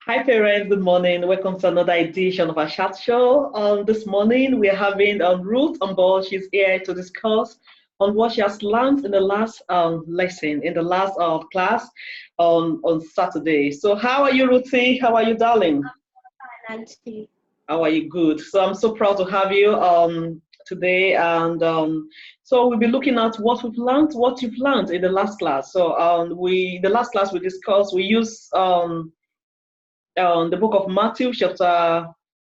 Hi parents, good morning. Welcome to another edition of our chat show. This morning we are having Ruth on board. She's here to discuss on what she has learned in the last lesson, in the last class on Saturday. So how are you, Ruthie? How are you, darling? Nancy. How are you? Good. So I'm so proud to have you today, and so we'll be looking at what you've learned in the last class. So the last class we discussed, we use the book of Matthew, chapter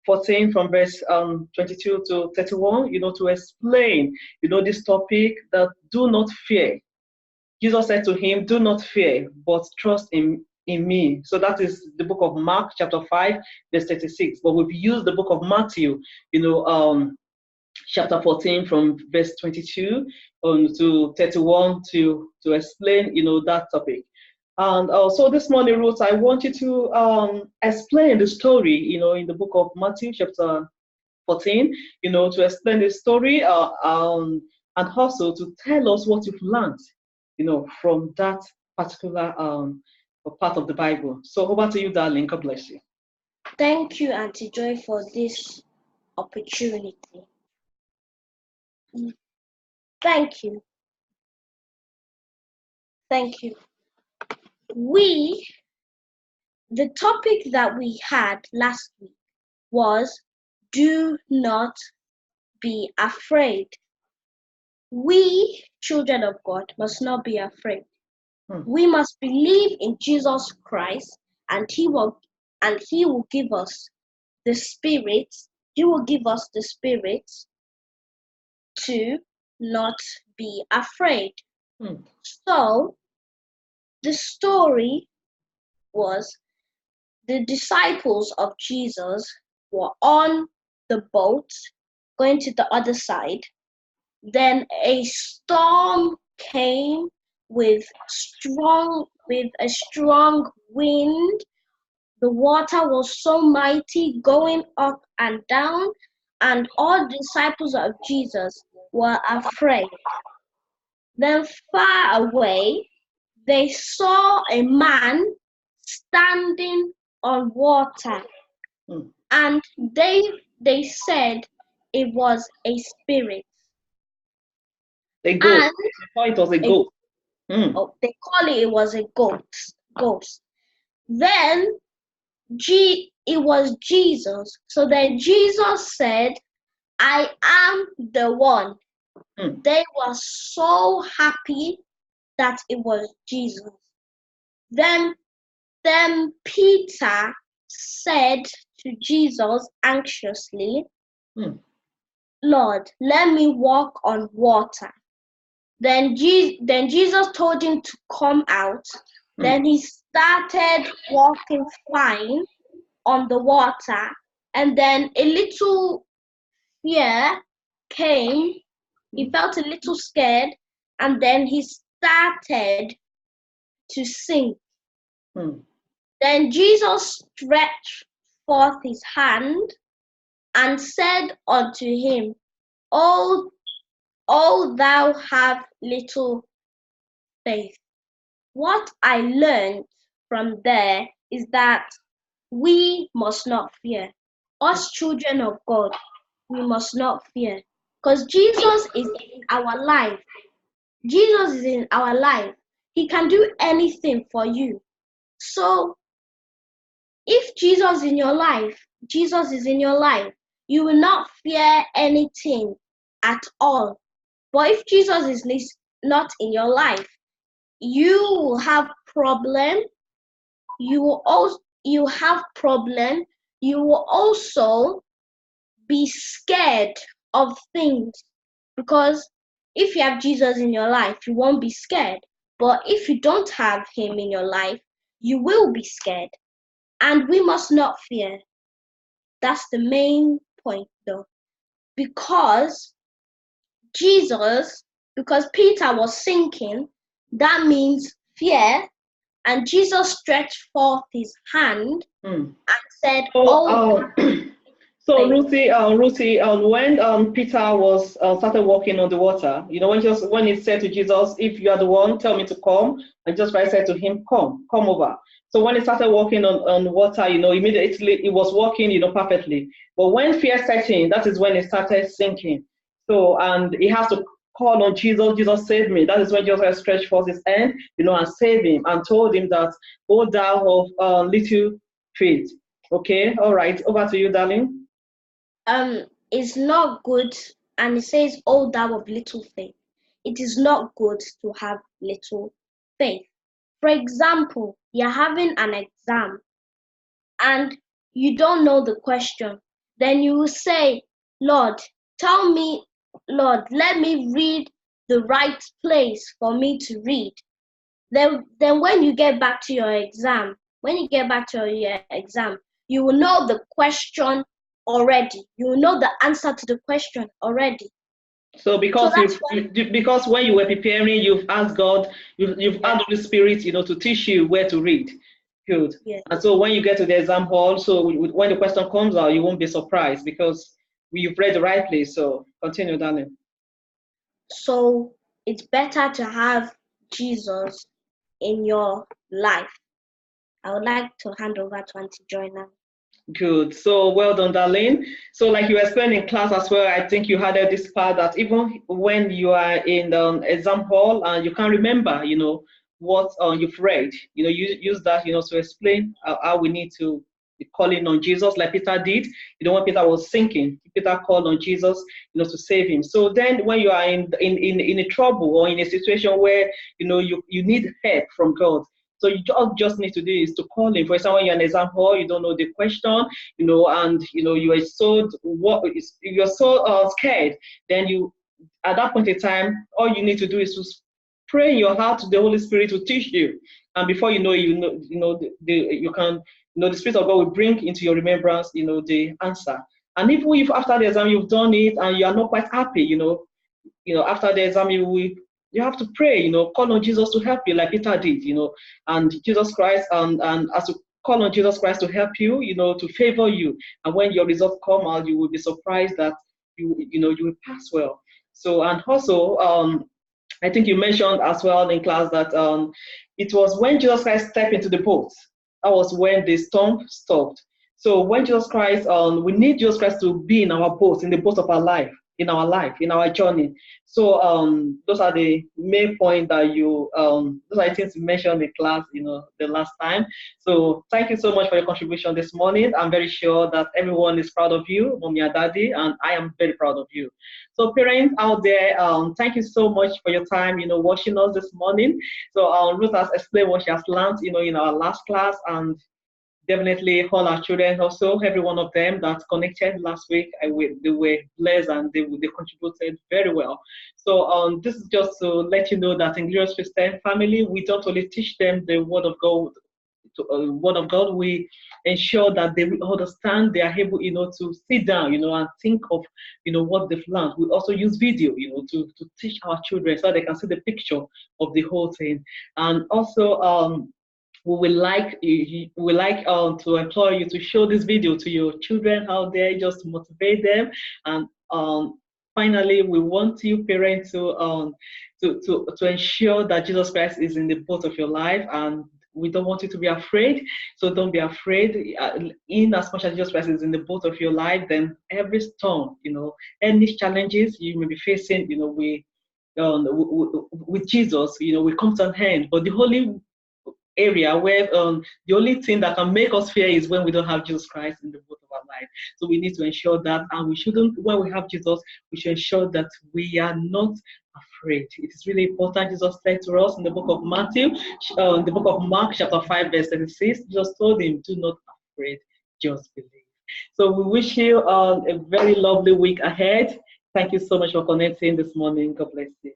14, from verse 22 to 31, to explain, this topic that do not fear. Jesus said to him, do not fear, but trust in me. So that is the book of Mark, chapter 5, verse 36. But we've used the book of Matthew, chapter 14 from verse 22 to 31 to explain, that topic. And so this morning, Ruth, I want you to explain the story, in the book of Matthew, chapter 14, to explain the story and also to tell us what you've learned, from that particular part of the Bible. So over to you, darling. God bless you. Thank you, Auntie Joy, for this opportunity. Thank you. Thank you. The topic that we had last week was do not be afraid. We, children of God, must not be afraid. We must believe in Jesus Christ, and He will give us the Spirit. He will give us the Spirit to not be afraid. So the story was the disciples of Jesus were on the boat going to the other side. Then a storm came with a strong wind. The water was so mighty, going up and down, and all the disciples of Jesus were afraid. Then far away, they saw a man standing on water, and they said it was a spirit. A ghost. I thought it was a ghost. Oh, they call it was a ghost. Then it was Jesus. So then Jesus said, I am the one. They were so happy that it was Jesus. Then Peter said to Jesus anxiously, Lord, let me walk on water. Then Jesus told him to come out. Then he started walking fine on the water, and then a little fear came. He felt a little scared, and then he started to sink. Then Jesus stretched forth his hand and said unto him, O thou have little faith. What I learned from there is that we must not fear. Us children of God, we must not fear. Because Jesus is in our life. Jesus is in our life. He can do anything for you. So, if Jesus is in your life, you will not fear anything at all. But if Jesus is not in your life, you will have problem. You will also be scared of things, because if you have Jesus in your life, you won't be scared. But if you don't have him in your life, you will be scared. And we must not fear. That's the main point, though. Because Peter was sinking, that means fear. And Jesus stretched forth his hand and said, So So Ruthie, when Peter was started walking on the water, when he said to Jesus, "If you are the one, tell me to come," and just Christ said to him, come over." So when he started walking on water, immediately he was walking, perfectly. But when fear set in, that is when he started sinking. So, and he has to call on Jesus. Jesus, save me. That is when Jesus stretched forth his hand, and saved him and told him that, "O thou of little faith." Okay, all right. Over to you, darling. It's not good, and it says, "Oh, thou of little faith." It is not good to have little faith. For example, you're having an exam and you don't know the question. Then you will say, "Lord, Lord, let me read the right place for me to read." Then when you get back to your exam, you will know the question already. You will know the answer to the question already. So because because when you were preparing, you've asked God, you've asked the Holy Spirit, to teach you where to read. Good. Yes. And so when you get to the exam hall, so when the question comes out, you won't be surprised because you've read the right place. So continue, darling. So it's better to have Jesus in your life. I would like to hand over to Auntie Joy now. Good. So well done, darling. So like you explained in class as well, I think you had this part that even when you are in the exam hall and you can't remember, what you've read, use that, to explain how we need to be calling on Jesus like Peter did. When Peter was sinking, Peter called on Jesus, to save him. So then when you are in a trouble or in a situation where, you need help from God, so you just need to do is to call him. For example, when you're in an exam hall, you don't know the question, and you are you're so scared. Then at that point in time, all you need to do is to pray in your heart to the Holy Spirit to teach you, and before you know, the Spirit of God will bring into your remembrance, the answer. And even if after the exam you've done it and you are not quite happy, after the exam you have to pray, call on Jesus to help you like Peter did, and Jesus Christ, and as you call on Jesus Christ to help you, to favor you. And when your results come out, you will be surprised that you will pass well. So, and also, I think you mentioned as well in class that it was when Jesus Christ stepped into the boat, that was when the storm stopped. So when Jesus Christ, we need Jesus Christ to be in our boat, in the boat of our life, in our journey. So those are the main points that those are things you mentioned in class, the last time. So thank you so much for your contribution this morning. I'm very sure that everyone is proud of you, Mommy and Daddy, and I am very proud of you. So parents out there, thank you so much for your time, watching us this morning. So Ruth has explained what she has learned, in our last class, and definitely all our children also, every one of them that connected last week, they were blessed and they contributed very well. So this is just to let you know that in Glorious Christian Family, we don't only teach them the Word of God. We ensure that they understand, they are able, to sit down, and think of, what they've learned. We also use video, to teach our children so they can see the picture of the whole thing. And also, we would like to employ you to show this video to your children out there, just to motivate them. And finally, we want you parents to ensure that Jesus Christ is in the boat of your life, and we don't want you to be afraid. So don't be afraid. In as much as Jesus Christ is in the boat of your life, then every storm, any challenges you may be facing, with Jesus, we come to an end. But the Holy area where the only thing that can make us fear is when we don't have Jesus Christ in the boat of our life. So we need to ensure that, and we shouldn't, when we have Jesus, we should ensure that we are not afraid. It is really important. Jesus said to us in the book of Matthew, in the book of Mark, chapter 5, verse 36, just told him, "Do not be afraid, just believe." So we wish you a very lovely week ahead. Thank you so much for connecting this morning. God bless you.